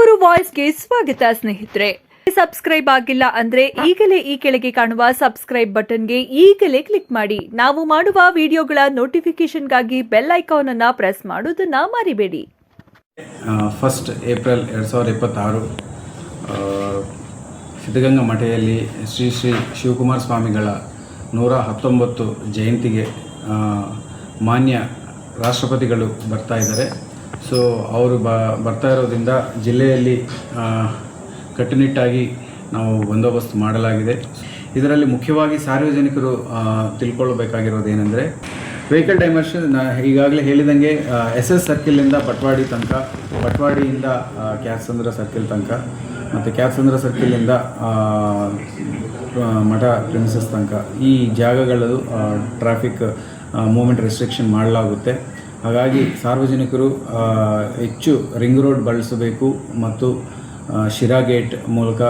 ತುಮಕೂರು ವಾಯ್ಸ್ಗೆ ಸ್ವಾಗತ ಸ್ನೇಹಿತರೆ. ಸಬ್ಸ್ಕ್ರೈಬ್ ಆಗಿಲ್ಲ ಅಂದ್ರೆ ಈಗಲೇ ಈ ಕೆಳಗೆ ಕಾಣುವ ಸಬ್ಸ್ಕ್ರೈಬ್ ಬಟನ್ಗೆ ಈಗಲೇ ಕ್ಲಿಕ್ ಮಾಡಿ. ನಾವು ಮಾಡುವ ವಿಡಿಯೋಗಳ ನೋಟಿಫಿಕೇಶನ್ಗಾಗಿ ಬೆಲ್ ಐಕಾನ್ ಅನ್ನು ಪ್ರೆಸ್ ಮಾಡೋದನ್ನ ಮರಿಬೇಡಿ. 1 ಏಪ್ರಿಲ್ 2026 ಸಿದ್ಧಗಂಗಾ ಮಠದಲ್ಲಿ ಶ್ರೀ ಶ್ರೀ ಶಿವಕುಮಾರ ಸ್ವಾಮಿಗಳ 119 ಜಯಂತಿಗೆ ಮಾನ್ಯ ರಾಷ್ಟ್ರಪತಿಗಳು ಬರ್ತಾ ಇದ್ದಾರೆ. ಸೊ ಅವರು ಬರ್ತಾ ಇರೋದ್ರಿಂದ ಜಿಲ್ಲೆಯಲ್ಲಿ ಕಟ್ಟುನಿಟ್ಟಾಗಿ ನಾವು ಬಂದೋಬಸ್ತ್ ಮಾಡಲಾಗಿದೆ. ಇದರಲ್ಲಿ ಮುಖ್ಯವಾಗಿ ಸಾರ್ವಜನಿಕರು ತಿಳ್ಕೊಳ್ಬೇಕಾಗಿರೋದು ಏನೆಂದರೆ, ವೆಹಿಕಲ್ ಡೈಮರ್ಷನ್ ಈಗಾಗಲೇ ಹೇಳಿದಂಗೆ SS ಸರ್ಕಿಲಿಂದ ಬಟ್ವಾಡಿ ತನಕ, ಬಟ್ವಾಡಿಯಿಂದ ಕ್ಯಾತ್ಸಂದ್ರ ಸರ್ಕಿಲ್ ತನಕ, ಮತ್ತು ಕ್ಯಾತ್ಸಂದ್ರ ಸರ್ಕಿಲಿಂದ ಮಠ ಪ್ರಿಮಿಸಸ್ ತನಕ ಈ ಜಾಗಗಳದು ಟ್ರಾಫಿಕ್ ಮೂವ್ಮೆಂಟ್ ರೆಸ್ಟ್ರಿಕ್ಷನ್ ಮಾಡಲಾಗುತ್ತೆ. ಹಾಗಾಗಿ ಸಾರ್ವಜನಿಕರು ಹೆಚ್ಚು ರಿಂಗ್ ರೋಡ್ ಬಳಸಬೇಕು ಮತ್ತು ಶಿರಾ ಗೇಟ್ ಮೂಲಕ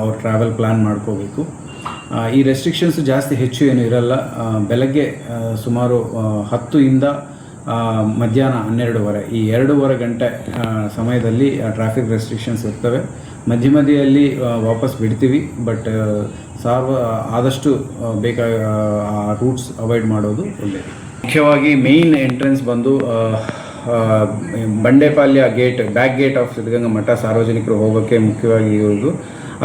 ಅವ್ರು ಟ್ರಾವೆಲ್ ಪ್ಲ್ಯಾನ್ ಮಾಡ್ಕೋಬೇಕು. ಈ ರೆಸ್ಟ್ರಿಕ್ಷನ್ಸ್ ಜಾಸ್ತಿ ಹೆಚ್ಚು ಏನು ಇರಲ್ಲ. ಬೆಳಗ್ಗೆ ಸುಮಾರು 10ರಿಂದ ಮಧ್ಯಾಹ್ನ 12 ಈ 2.5 ಗಂಟೆ ಸಮಯದಲ್ಲಿ ಟ್ರಾಫಿಕ್ ರೆಸ್ಟ್ರಿಕ್ಷನ್ಸ್ ಇರ್ತವೆ. ಮಧ್ಯದಲ್ಲಿ ವಾಪಸ್ ಬಿಡ್ತೀವಿ, ಬಟ್ ಆದಷ್ಟು ಬೇಕಾದ ರೂಟ್ಸ್ ಅವಾಯ್ಡ್ ಮಾಡೋದು ಒಳ್ಳೆಯದು. ಮುಖ್ಯವಾಗಿ ಮೇಯ್ನ್ ಎಂಟ್ರೆನ್ಸ್ ಬಂದು Bandepalya gate, back gate of Siddaganga ಮಠ ಸಾರ್ವಜನಿಕರು ಹೋಗೋಕ್ಕೆ ಮುಖ್ಯವಾಗಿ ಇರೋದು.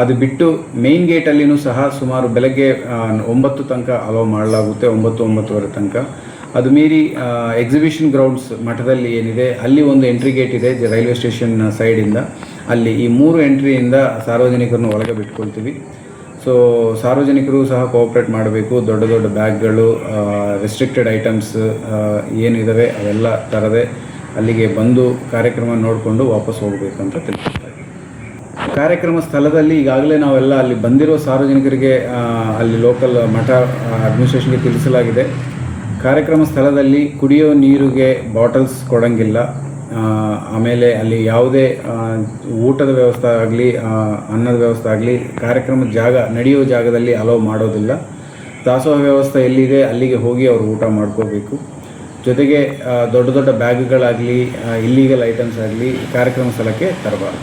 ಅದು ಬಿಟ್ಟು ಮೇಯ್ನ್ ಗೇಟಲ್ಲಿನೂ ಸಹ ಸುಮಾರು ಬೆಳಗ್ಗೆ 9 ತನಕ ಅಲೋ ಮಾಡಲಾಗುತ್ತೆ, 9-9:30 ತನಕ. ಅದು ಮೀರಿ ಎಕ್ಸಿಬಿಷನ್ ಗ್ರೌಂಡ್ಸ್ ಮಠದಲ್ಲಿ ಏನಿದೆ ಅಲ್ಲಿ ಒಂದು ಎಂಟ್ರಿ ಗೇಟ್ ಇದೆ ರೈಲ್ವೆ ಸ್ಟೇಷನ್ ಸೈಡಿಂದ. ಅಲ್ಲಿ ಈ 3 ಎಂಟ್ರಿಯಿಂದ ಸಾರ್ವಜನಿಕರನ್ನು ಒಳಗೆ ಬಿಟ್ಕೊಳ್ತೀವಿ. ಸೊ ಸಾರ್ವಜನಿಕರು ಸಹ ಕೋಆಪ್ರೇಟ್ ಮಾಡಬೇಕು. ದೊಡ್ಡ ದೊಡ್ಡ ಬ್ಯಾಗ್ಗಳು, ರೆಸ್ಟ್ರಿಕ್ಟೆಡ್ ಐಟಮ್ಸ್ ಏನಿದ್ದಾವೆ ಅವೆಲ್ಲ ತರದೆ ಅಲ್ಲಿಗೆ ಬಂದು ಕಾರ್ಯಕ್ರಮ ನೋಡಿಕೊಂಡು ವಾಪಸ್ ಹೋಗಬೇಕು ಅಂತ ತಿಳ್ಕೊಳ್ತಾರೆ. ಕಾರ್ಯಕ್ರಮ ಸ್ಥಳದಲ್ಲಿ ಈಗಾಗಲೇ ನಾವೆಲ್ಲ ಅಲ್ಲಿ ಬಂದಿರೋ ಸಾರ್ವಜನಿಕರಿಗೆ ಅಲ್ಲಿ ಲೋಕಲ್ ಮಠ ಅಡ್ಮಿನಿಸ್ಟ್ರೇಷನ್ಗೆ ತಿಳಿಸಲಾಗಿದೆ. ಕಾರ್ಯಕ್ರಮ ಸ್ಥಳದಲ್ಲಿ ಕುಡಿಯೋ ನೀರಿಗೆ ಬಾಟಲ್ಸ್ ಕೊಡೋಂಗಿಲ್ಲ. ಆಮೇಲೆ ಅಲ್ಲಿ ಯಾವುದೇ ಊಟದ ವ್ಯವಸ್ಥೆ ಆಗಲಿ, ಅನ್ನದ ವ್ಯವಸ್ಥೆ ಆಗಲಿ ಕಾರ್ಯಕ್ರಮದ ನಡೆಯೋ ಜಾಗದಲ್ಲಿ ಅಲೋ ಮಾಡೋದಿಲ್ಲ. ದಾಸೋಹ ವ್ಯವಸ್ಥೆ ಎಲ್ಲಿದೆ ಅಲ್ಲಿಗೆ ಹೋಗಿ ಅವರು ಊಟ ಮಾಡ್ಕೋಬೇಕು. ಜೊತೆಗೆ ದೊಡ್ಡ ದೊಡ್ಡ ಬ್ಯಾಗ್ಗಳಾಗಲಿ, ಇಲ್ಲೀಗಲ್ ಐಟಮ್ಸ್ ಆಗಲಿ ಕಾರ್ಯಕ್ರಮ ಸ್ಥಳಕ್ಕೆ ತರಬಾರ್ದು.